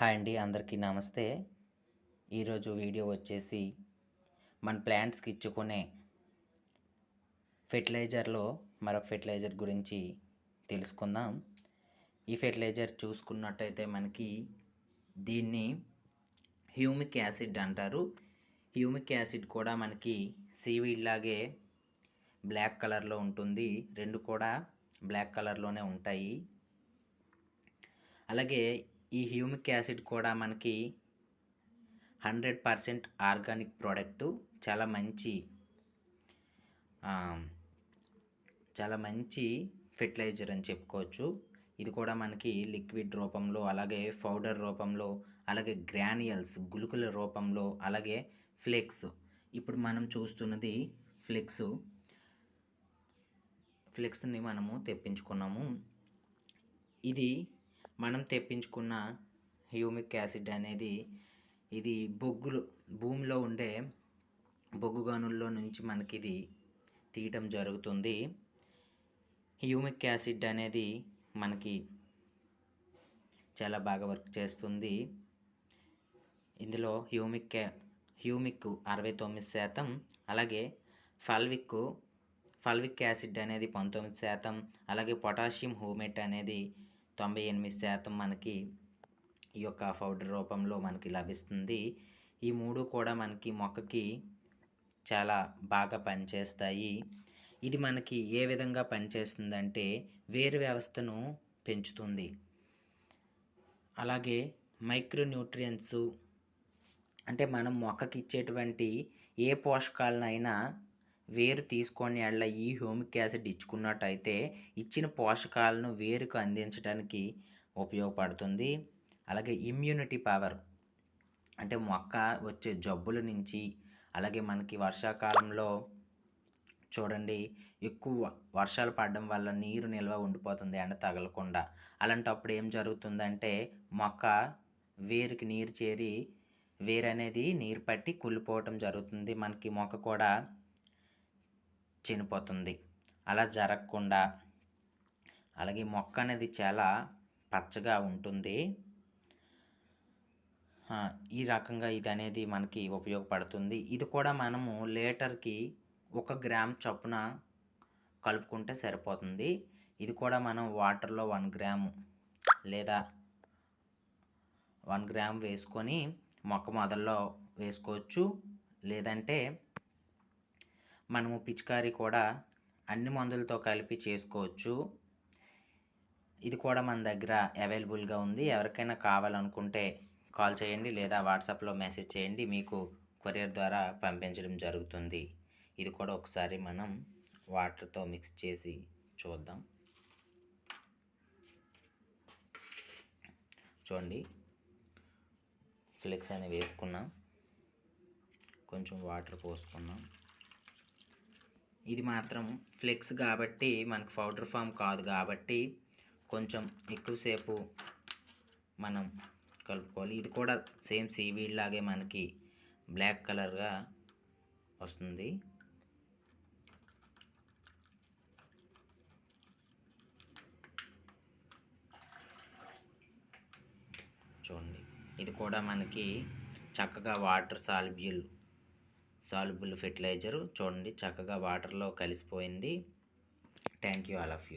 Hi అండి, అందరికీ నమస్తే. ఈరోజు వీడియో వచ్చేసి మన ప్లాంట్స్కి ఇచ్చుకునే ఫెర్టిలైజర్లో మరొక ఫెర్టిలైజర్ గురించి తెలుసుకుందాం. ఈ ఫెర్టిలైజర్ చూసుకున్నట్టయితే మనకి దీన్ని హ్యూమిక్ యాసిడ్ అంటారు. హ్యూమిక్ యాసిడ్ కూడా మనకి సీవీడ్ లాగే బ్లాక్ కలర్లో ఉంటుంది. రెండు కూడా బ్లాక్ కలర్లోనే ఉంటాయి. అలాగే ఈ హ్యూమిక్ యాసిడ్ కూడా మనకి 100% ఆర్గానిక్ ప్రోడక్టు. చాలా మంచి ఫెర్టిలైజర్ అని చెప్పుకోవచ్చు. ఇది కూడా మనకి లిక్విడ్ రూపంలో, అలాగే పౌడర్ రూపంలో, అలాగే గ్రాన్యుల్స్ గుళికల రూపంలో, అలాగే ఫ్లేక్స్. ఇప్పుడు మనం చూస్తున్నది ఫ్లెక్స్ని మనము తెప్పించుకున్నాము. ఇది మనం తెప్పించుకున్న హ్యూమిక్ యాసిడ్ అనేది ఇది భూమిలో ఉండే బొగ్గు గనుల్లో నుంచి మనకి ఇది తీయటం జరుగుతుంది. హ్యూమిక్ యాసిడ్ అనేది మనకి చాలా బాగా వర్క్ చేస్తుంది. ఇందులో హ్యూమిక్ 69%, అలాగే ఫల్విక్ యాసిడ్ అనేది 19%, అలాగే పొటాషియం హ్యూమేట్ అనేది 98% మనకి ఈ యొక్క పౌడర్ రూపంలో మనకి లభిస్తుంది. ఈ మూడు కూడా మనకి మొక్కకి చాలా బాగా పనిచేస్తాయి. ఇది మనకి ఏ విధంగా పనిచేస్తుందంటే వేరు వ్యవస్థను పెంచుతుంది. అలాగే మైక్రోన్యూట్రియన్స్ అంటే మనం మొక్కకి ఇచ్చేటువంటి ఏ పోషకాలనైనా వేరు తీసుకొని ఈ హ్యూమిక్ యాసిడ్ ఇచ్చుకున్నట్టయితే ఇచ్చిన పోషకాలను వేరుకు అందించడానికి ఉపయోగపడుతుంది. అలాగే ఇమ్యూనిటీ పవర్ అంటే మొక్క వచ్చే జబ్బుల నుంచి, అలాగే మనకి వర్షాకాలంలో చూడండి ఎక్కువ వర్షాలు పడడం వల్ల నీరు నిల్వ ఉండిపోతుంది ఎండ తగలకుండా. అలాంటప్పుడు ఏం జరుగుతుందంటే మొక్క వేరుకి నీరు చేరి వేరు అనేది నీరు పట్టి కుళ్ళిపోవటం జరుగుతుంది. మనకి మొక్క కూడా చనిపోతుంది. అలా జరగకుండా అలాగే మొక్క అనేది చాలా పచ్చగా ఉంటుంది. ఈ రకంగా ఇది అనేది మనకి ఉపయోగపడుతుంది. ఇది కూడా మనము లీటర్కి 1 గ్రామ్ చొప్పున కలుపుకుంటే సరిపోతుంది. ఇది కూడా మనం వాటర్లో 1 గ్రాము లేదా 1 గ్రామ్ వేసుకొని మొక్క మొదల్లో వేసుకోవచ్చు. లేదంటే మనము పిచికారీ కూడా అన్ని మందులతో కలిపి చేసుకోవచ్చు. ఇది కూడా మన దగ్గర అవైలబుల్గా ఉంది. ఎవరికైనా కావాలనుకుంటే కాల్ చేయండి లేదా వాట్సాప్లో మెసేజ్ చేయండి, మీకు కొరియర్ ద్వారా పంపించడం జరుగుతుంది. ఇది కూడా ఒకసారి మనం వాటర్తో మిక్స్ చేసి చూద్దాం. చూడండి, ఫ్లెక్స్ అని వేసుకున్నాం, కొంచెం వాటర్ పోసుకున్నాం. ఇది మాత్రం ఫ్లెక్స్ కాబట్టి మనకు పౌడర్ ఫామ్ కాదు కాబట్టి కొంచెం ఎక్కువసేపు మనం కలుపుకోవాలి. ఇది కూడా సేమ్ సీవీడ్ లాగే మనకి బ్లాక్ కలర్గా వస్తుంది. చూడండి, ఇది కూడా మనకి చక్కగా వాటర్ సాల్యుబుల్ ఫెర్టిలైజరు. చూడండి, చక్కగా వాటర్లో కలిసిపోయింది. Thank you all of you.